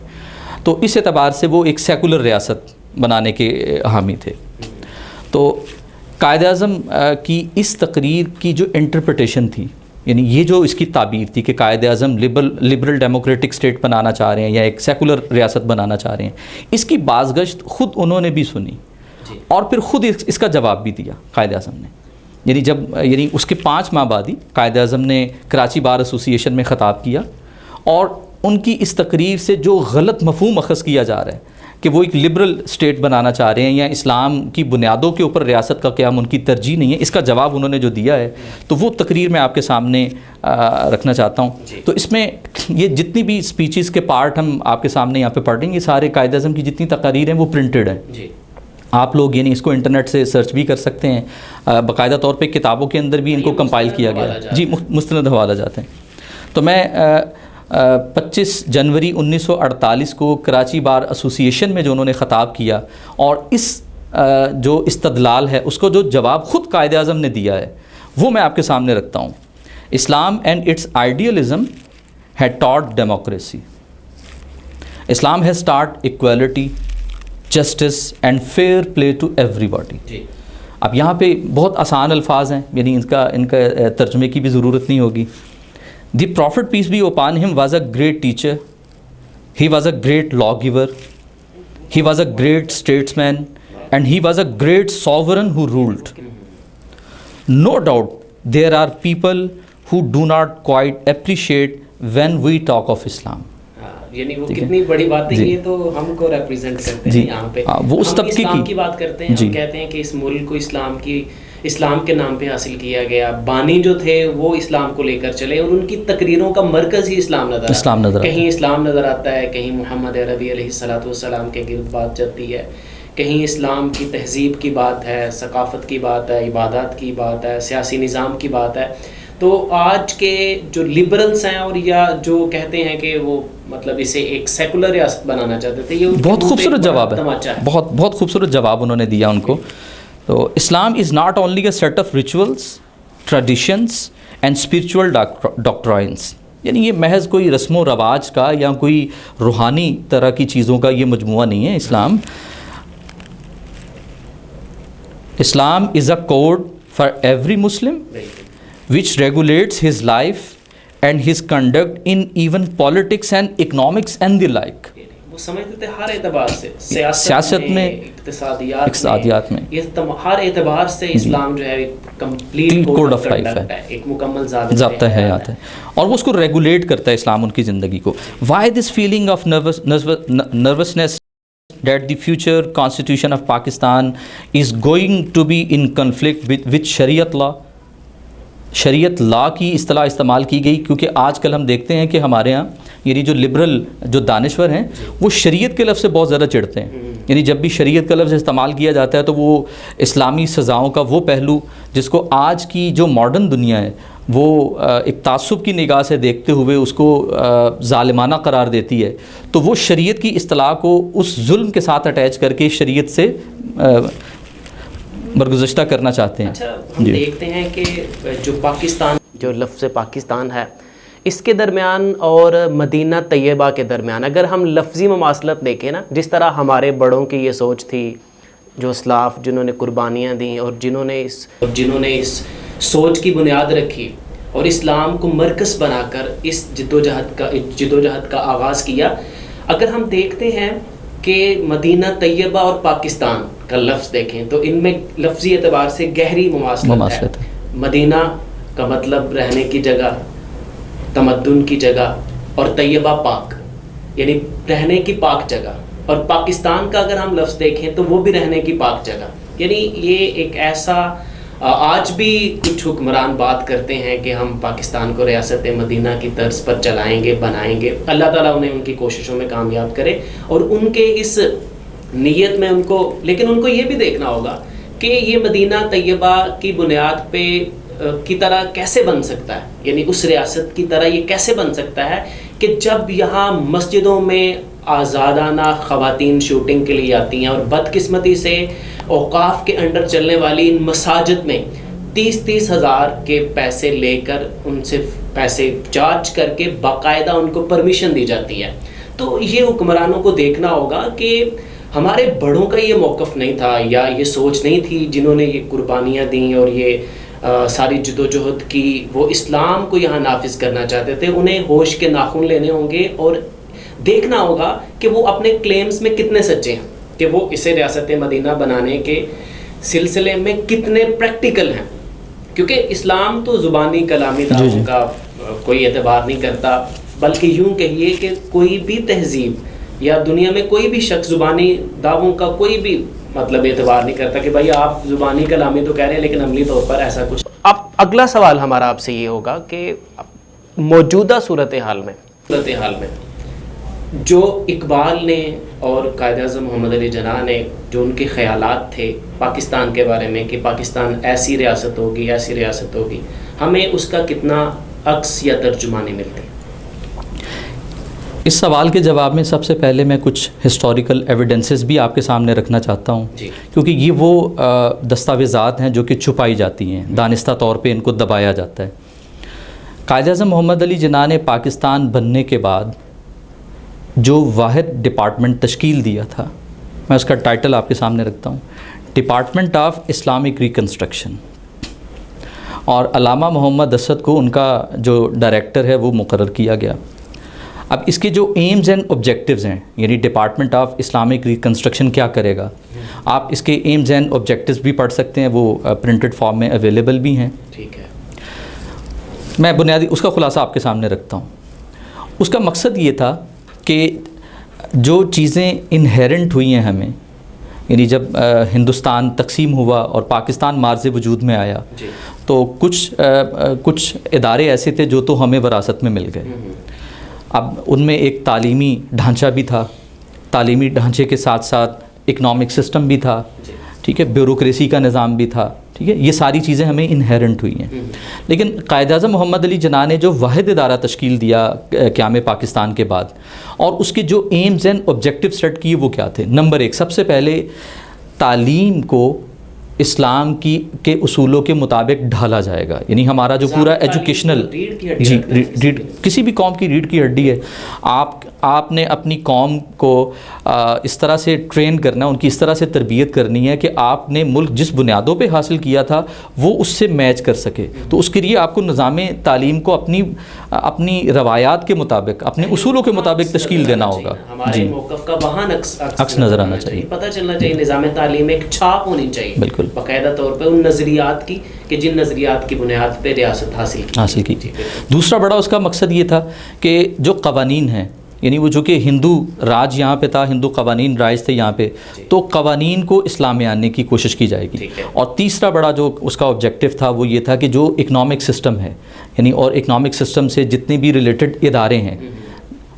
تو اس اعتبار سے وہ ایک سیکولر ریاست بنانے کے حامی تھے. تو قائد اعظم کی اس تقریر کی جو انٹرپریٹیشن تھی، یعنی یہ جو اس کی تعبیر تھی کہ Quaid Azam liberal democratic state بنانا چاہ رہے ہیں یا ایک سیکولر ریاست بنانا چاہ رہے ہیں، اس کی بازگشت خود انہوں نے بھی سنی اور پھر خود اس کا جواب بھی دیا قائد اعظم نے. یعنی اس کے 5 ماہ بعد ہی قائد اعظم نے کراچی بار ایسوسی ایشن میں خطاب کیا، اور ان کی اس تقریر سے جو غلط مفہوم اخذ کیا جا رہا ہے کہ وہ ایک لبرل سٹیٹ بنانا چاہ رہے ہیں یا اسلام کی بنیادوں کے اوپر ریاست کا قیام ان کی ترجیح نہیں ہے، اس کا جواب انہوں نے جو دیا ہے تو وہ تقریر میں آپ کے سامنے رکھنا چاہتا ہوں. تو اس میں یہ جتنی بھی اسپیچز کے پارٹ ہم آپ کے سامنے یہاں پہ پڑھ رہے ہیں، یہ سارے قائد اعظم کی جتنی تقاریر ہیں وہ پرنٹڈ ہیں. آپ لوگ یعنی اس کو انٹرنیٹ سے سرچ بھی کر سکتے ہیں، باقاعدہ طور پہ کتابوں کے اندر بھی ان کو کمپائل کیا گیا ہے. جی، مستند حوالہ جاتے ہیں. تو میں 25 جنوری 1948 کو کراچی بار ایسوسی ایشن میں جو انہوں نے خطاب کیا، اور اس جو استدلال ہے اس کو جو جواب خود قائد اعظم نے دیا ہے وہ میں آپ کے سامنے رکھتا ہوں. Islam and its idealism had taught democracy. Islam has taught equality, justice and fair play to everybody. اب یہاں پہ بہت آسان الفاظ ہیں، یعنی ان کا ترجمے کی بھی ضرورت نہیں ہوگی. The prophet peace be upon him was a great teacher, he was a great lawgiver, he was a great statesman, and he was a great sovereign who ruled. No doubt there are people who do not quite appreciate when we talk of Islam. یعنی وہ کتنی بڑی بات ہے، یہ تو ہم کو ریپرزینٹ کرتے ہیں یہاں پہ. وہ اس طبقے اسلام کی بات کرتے ہیں، ہم کہتے ہیں کہ اس ملک کو اسلام کے نام پہ حاصل کیا گیا. بانی جو تھے وہ اسلام کو لے کر چلے، اور ان کی تقریروں کا مرکز ہی اسلام نظر کہیں اسلام نظر آتا ہے، کہیں محمد عربی علیہ الصلوۃ والسلام کے گرد بات چلتی ہے، کہیں اسلام کی تہذیب کی بات ہے، ثقافت کی بات ہے، عبادات کی بات ہے، سیاسی نظام کی بات ہے. تو آج کے جو لبرلز ہیں اور یا جو کہتے ہیں کہ وہ مطلب اسے ایک سیکولر ریاست بنانا چاہتے تھے، یہ بہت خوبصورت جواب ہے، بہت خوبصورت جواب انہوں نے دیا ان کو. تو Islam is not only a set of rituals, traditions and spiritual doctrines. یعنی یہ محض کوئی رسم و رواج کا یا کوئی روحانی طرح کی چیزوں کا یہ مجموعہ نہیں ہے. Islam is a code for every Muslim which regulates his life and his conduct in even politics and economics and the like. وہ سمجھتے تھے ہر اعتبار سے، سیاست میں، اقتصادیات میں، یہ ہر اعتبار سے اسلام جو ہے کمپلیٹ کوڈ آف لائف ہے، ایک مکمل ضابطہ حیات ہے، اور وہ اس کو ریگولیٹ کرتا ہے اسلام ان کی زندگی کو. Why this feeling of nervousness that the future constitution of Pakistan is going to be in conflict with Shariat law. شریعت لا کی اصطلاح استعمال کی گئی کیونکہ آج کل ہم دیکھتے ہیں کہ ہمارے ہاں یعنی جو لبرل جو دانشور ہیں وہ شریعت کے لفظ سے بہت زیادہ چڑھتے ہیں. یعنی جب بھی شریعت کا لفظ استعمال کیا جاتا ہے تو وہ اسلامی سزاؤں کا وہ پہلو جس کو آج کی جو ماڈرن دنیا ہے وہ ایک تعصب کی نگاہ سے دیکھتے ہوئے اس کو ظالمانہ قرار دیتی ہے، تو وہ شریعت کی اصطلاح کو اس ظلم کے ساتھ اٹیچ کر کے شریعت سے برگزشتہ کرنا چاہتے ہیں. اچھا، ہم دیکھتے ہیں کہ جو پاکستان، جو لفظ پاکستان ہے، اس کے درمیان اور مدینہ طیبہ کے درمیان اگر ہم لفظی مماثلت دیکھیں نا، جس طرح ہمارے بڑوں کی یہ سوچ تھی، جو اسلاف جنہوں نے قربانیاں دیں اور جنہوں نے اس سوچ کی بنیاد رکھی اور اسلام کو مرکز بنا کر اس جدوجہد کا آغاز کیا، اگر ہم دیکھتے ہیں کہ مدینہ طیبہ اور پاکستان کا لفظ دیکھیں تو ان میں لفظی اعتبار سے گہری مماثلت ہے. مدینہ کا مطلب رہنے کی جگہ، تمدن کی جگہ، اور طیبہ پاک یعنی رہنے کی پاک جگہ، اور پاکستان کا اگر ہم لفظ دیکھیں تو وہ بھی رہنے کی پاک جگہ. یعنی یہ ایک ایسا، آج بھی کچھ حکمران بات کرتے ہیں کہ ہم پاکستان کو ریاست مدینہ کی طرز پر چلائیں گے، بنائیں گے. اللہ تعالیٰ انہیں ان کی کوششوں میں کامیاب کرے، اور ان کے اس نیت میں ان کو، لیکن ان کو یہ بھی دیکھنا ہوگا کہ یہ مدینہ طیبہ کی بنیاد پہ کی طرح کیسے بن سکتا ہے، یعنی اس ریاست کی طرح یہ کیسے بن سکتا ہے کہ جب یہاں مسجدوں میں آزادانہ خواتین شوٹنگ کے لیے آتی ہیں، اور بدقسمتی سے اوقاف کے انڈر چلنے والی ان مساجد میں 30-30 ہزار کے پیسے لے کر ان سے پیسے چارج کر کے باقاعدہ ان کو پرمیشن دی جاتی ہے. تو یہ حکمرانوں کو دیکھنا ہوگا کہ ہمارے بڑوں کا یہ موقف نہیں تھا یا یہ سوچ نہیں تھی جنہوں نے یہ قربانیاں دیں اور یہ ساری جدوجہد کی، وہ اسلام کو یہاں نافذ کرنا چاہتے تھے. انہیں ہوش کے ناخن لینے ہوں گے اور دیکھنا ہوگا کہ وہ اپنے کلیمز میں کتنے سچے ہیں، کہ وہ اسے ریاست مدینہ بنانے کے سلسلے میں کتنے پریکٹیکل ہیں. کیونکہ اسلام تو زبانی کلامی دعووں کا کوئی اعتبار نہیں کرتا، بلکہ یوں کہیے کہ کوئی بھی تہذیب یا دنیا میں کوئی بھی شخص زبانی دعووں کا کوئی بھی مطلب اعتبار نہیں کرتا کہ بھائی آپ زبانی کلامی تو کہہ رہے ہیں لیکن عملی طور پر ایسا کچھ. اب اگلا سوال ہمارا آپ سے یہ ہوگا کہ موجودہ صورتحال میں جو اقبال نے اور قائد اعظم محمد علی جناح نے جو ان کے خیالات تھے پاکستان کے بارے میں کہ پاکستان ایسی ریاست ہوگی، ہمیں اس کا کتنا عکس یا ترجمہ نہیں ملتے؟ اس سوال کے جواب میں سب سے پہلے میں کچھ ہسٹوریکل ایویڈنسز بھی آپ کے سامنے رکھنا چاہتا ہوں، کیونکہ یہ وہ دستاویزات ہیں جو کہ چھپائی جاتی ہیں، دانستہ طور پہ ان کو دبایا جاتا ہے. قائد اعظم محمد علی جناح نے پاکستان بننے کے بعد جو واحد ڈپارٹمنٹ تشکیل دیا تھا، میں اس کا ٹائٹل آپ کے سامنے رکھتا ہوں، ڈپارٹمنٹ آف اسلامک ریکنسٹرکشن، اور علامہ محمد اسد کو ان کا جو ڈائریکٹر ہے وہ مقرر کیا گیا. اب اس کے جو ایمز اینڈ آبجیکٹیوز ہیں، یعنی ڈپارٹمنٹ آف اسلامک ریکنسٹرکشن کیا کرے گا، آپ اس کے ایمز اینڈ آبجیکٹیوز بھی پڑھ سکتے ہیں، وہ پرنٹڈ فارم میں اویلیبل بھی ہیں. ٹھیک ہے، میں بنیادی اس کا خلاصہ آپ کے سامنے رکھتا ہوں. اس کا مقصد یہ تھا کہ جو چیزیں انہیرنٹ ہوئی ہیں ہمیں، یعنی جب ہندوستان تقسیم ہوا اور پاکستان مارز وجود میں آیا تو کچھ ادارے ایسے تھے جو تو ہمیں وراثت میں مل گئے. اب ان میں ایک تعلیمی ڈھانچہ بھی تھا، تعلیمی ڈھانچے کے ساتھ ساتھ اکنامک سسٹم بھی تھا، ٹھیک ہے، بیوروکریسی کا نظام بھی تھا، ٹھیک ہے، یہ ساری چیزیں ہمیں انہیرنٹ ہوئی ہیں. لیکن قائد اعظم محمد علی جناح نے جو واحد ادارہ تشکیل دیا قیام پاکستان کے بعد، اور اس کے جو ایمز اینڈ آبجیکٹیو سیٹ کیے وہ کیا تھے. نمبر 1، سب سے پہلے تعلیم کو اسلام کے اصولوں کے مطابق ڈھالا جائے گا، یعنی ہمارا جو پورا ایجوکیشنل، کسی بھی قوم کی ریڑھ کی ہڈی ہے. آپ نے اپنی قوم کو اس طرح سے ٹرین کرنا ہے، ان کی اس طرح سے تربیت کرنی ہے کہ آپ نے ملک جس بنیادوں پہ حاصل کیا تھا وہ اس سے میچ کر سکے. تو اس کے لیے آپ کو نظام تعلیم کو اپنی روایات کے مطابق، اپنے اصولوں کے مطابق تشکیل دینا ہوگا. ہمارے موقف کا وہاں عکس نظر آنا چاہیے، پتہ چلنا چاہیے، نظام تعلیم ایک چھاپ ہونی چاہیے بالکل باقاعدہ طور پہ ان نظریات کی کہ جن نظریات کی بنیاد پہ ریاست حاصل کی. دوسرا بڑا اس کا مقصد یہ تھا کہ جو قوانین ہیں، یعنی وہ جو کہ ہندو راج یہاں پہ تھا، ہندو قوانین رائج تھے یہاں پہ، تو قوانین کو اسلام میں آنے کی کوشش کی جائے گی. اور تیسرا بڑا جو اس کا آبجیکٹیو تھا وہ یہ تھا کہ جو اکنامک سسٹم ہے، یعنی اور اکنامک سسٹم سے جتنے بھی ریلیٹڈ ادارے ہیں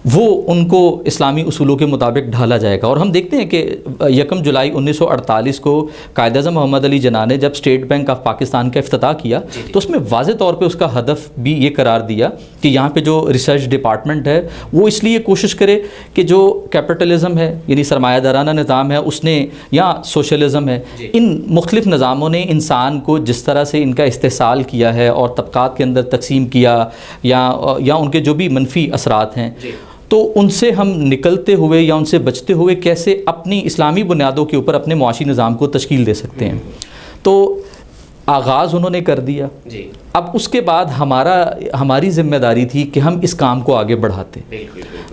وہ ان کو اسلامی اصولوں کے مطابق ڈھالا جائے گا. اور ہم دیکھتے ہیں کہ 1 جولائی 1948 کو قائد اعظم محمد علی جناح نے جب اسٹیٹ بینک آف پاکستان کا افتتاح کیا تو اس میں واضح طور پہ اس کا ہدف بھی یہ قرار دیا کہ یہاں پہ جو ریسرچ ڈپارٹمنٹ ہے وہ اس لیے کوشش کرے کہ جو کیپٹلزم ہے، یعنی سرمایہ دارانہ نظام ہے، اس نے، یا سوشلزم ہے، ان مختلف نظاموں نے انسان کو جس طرح سے ان کا استحصال کیا ہے اور طبقات کے اندر تقسیم کیا، یا ان کے جو بھی منفی اثرات ہیں، تو ان سے ہم نکلتے ہوئے یا ان سے بچتے ہوئے کیسے اپنی اسلامی بنیادوں کے اوپر اپنے معاشی نظام کو تشکیل دے سکتے ہیں. تو آغاز انہوں نے کر دیا. اب اس کے بعد ہماری ذمہ داری تھی کہ ہم اس کام کو آگے بڑھاتے،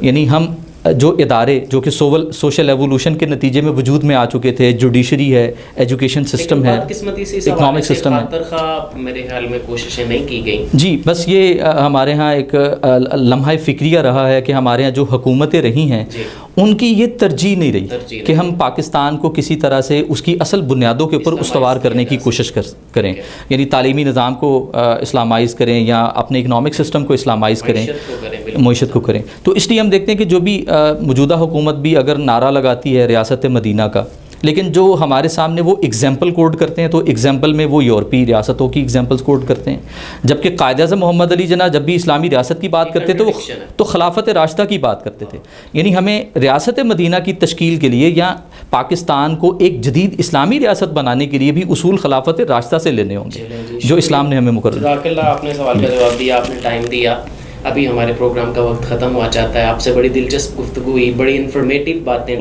یعنی ہم جو ادارے جو کہ سوشل ایوولوشن کے نتیجے میں وجود میں آ چکے تھے، جوڈیشری ہے، ایجوکیشن سسٹم ہے، اکنامک سسٹم ہے، میرے خیال میں کوششیں نہیں کی گئی. جی، بس یہ ہمارے ہاں ایک لمحہ فکریہ رہا ہے کہ ہمارے ہاں جو حکومتیں رہی ہیں ان کی یہ ترجیح نہیں رہی کہ ہم پاکستان کو کسی طرح سے اس کی اصل بنیادوں کے اوپر استوار کرنے کی کوشش کریں، یعنی تعلیمی نظام کو اسلامائز کریں یا اپنے اکنامک سسٹم کو اسلامائز کریں، معیشت کو کریں۔ تو اس لیے ہم دیکھتے ہیں کہ جو بھی موجودہ حکومت بھی اگر نعرہ لگاتی ہے ریاست مدینہ کا، لیکن جو ہمارے سامنے وہ اگزامپل کوٹ کرتے ہیں تو اگزامپل میں وہ یورپی ریاستوں کی اگزامپلس کوٹ کرتے ہیں، جبکہ قائد اعظم محمد علی جناح جب بھی اسلامی ریاست کی بات کرتے تھے تو خلافت راشدہ کی بات کرتے تھے۔ یعنی ہمیں ریاست مدینہ کی تشکیل کے لیے یا پاکستان کو ایک جدید اسلامی ریاست بنانے کے لیے بھی اصول خلافت راشدہ سے لینے ہوں گے جو اسلام نے ہمیں مقرر کیا۔ جزاک اللہ، آپ نے سوال کا جواب دیا، آپ نے ٹائم دیا۔ ابھی ہمارے پروگرام کا وقت ختم ہوا چاہتا ہے، آپ سے بڑی دلچسپ گفتگو ہوئی، بڑی انفارمیٹیو باتیں۔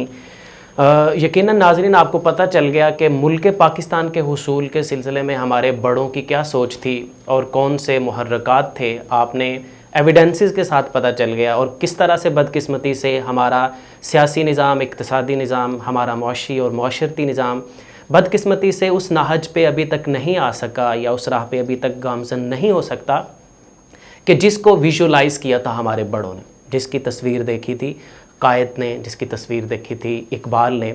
یقیناً ناظرین آپ کو پتہ چل گیا کہ ملک پاکستان کے حصول کے سلسلے میں ہمارے بڑوں کی کیا سوچ تھی اور کون سے محرکات تھے، آپ نے ایویڈنسز کے ساتھ پتہ چل گیا، اور کس طرح سے بدقسمتی سے ہمارا سیاسی نظام، اقتصادی نظام، ہمارا معاشی اور معاشرتی نظام بدقسمتی سے اس نہج پہ ابھی تک نہیں آ سکا یا اس راہ پہ ابھی تک گامزن نہیں ہو سکتا کہ جس کو ویژولائز کیا تھا ہمارے بڑوں نے، جس کی تصویر دیکھی تھی قائد نے، جس کی تصویر دیکھی تھی اقبال نے۔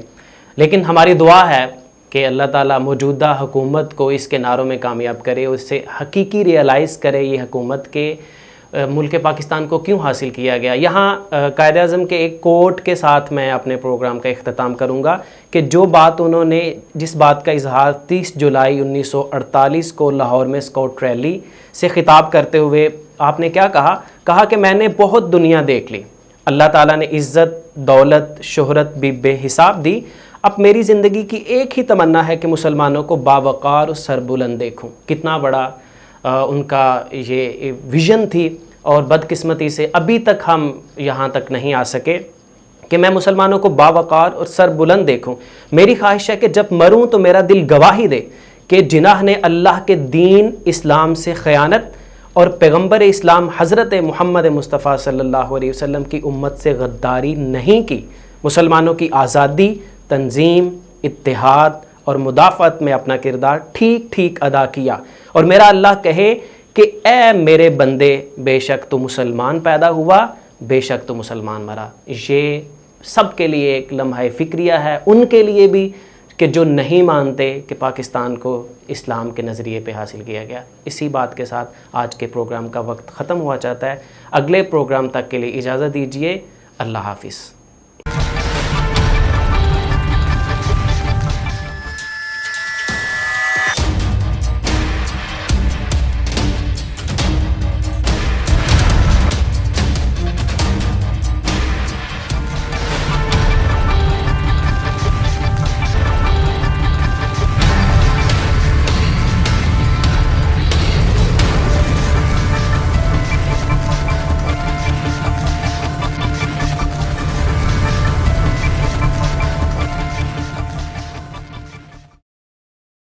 لیکن ہماری دعا ہے کہ اللہ تعالیٰ موجودہ حکومت کو اس کے نعروں میں کامیاب کرے، اس سے حقیقی ریئلائز کرے یہ حکومت کے ملک پاکستان کو کیوں حاصل کیا گیا۔ یہاں قائد اعظم کے ایک کوٹ کے ساتھ میں اپنے پروگرام کا اختتام کروں گا کہ جو بات انہوں نے، جس بات کا اظہار 30 جولائی 1948 کو لاہور میں اسکاؤٹ ریلی سے خطاب کرتے ہوئے آپ نے کیا کہا کہ میں نے بہت دنیا دیکھ لی، اللہ تعالیٰ نے عزت، دولت، شہرت بھی بے حساب دی، اب میری زندگی کی ایک ہی تمنا ہے کہ مسلمانوں کو باوقار اور سربلند دیکھوں۔ کتنا بڑا ان کا یہ ویژن تھی، اور بدقسمتی سے ابھی تک ہم یہاں تک نہیں آ سکے کہ میں مسلمانوں کو باوقار اور سربلند دیکھوں۔ میری خواہش ہے کہ جب مروں تو میرا دل گواہی دے کہ جناح نے اللہ کے دین اسلام سے خیانت اور پیغمبر اسلام حضرت محمد مصطفیٰ صلی اللہ علیہ وسلم کی امت سے غداری نہیں کی، مسلمانوں کی آزادی، تنظیم، اتحاد اور مدافعت میں اپنا کردار ٹھیک ٹھیک ادا کیا، اور میرا اللہ کہے کہ اے میرے بندے بے شک تو مسلمان پیدا ہوا، بے شک تو مسلمان مرا۔ یہ سب کے لیے ایک لمحہ فکریہ ہے، ان کے لیے بھی کہ جو نہیں مانتے کہ پاکستان کو اسلام کے نظریے پہ حاصل کیا گیا۔ اسی بات کے ساتھ آج کے پروگرام کا وقت ختم ہوا چاہتا ہے۔ اگلے پروگرام تک کے لیے اجازت دیجیے، اللہ حافظ۔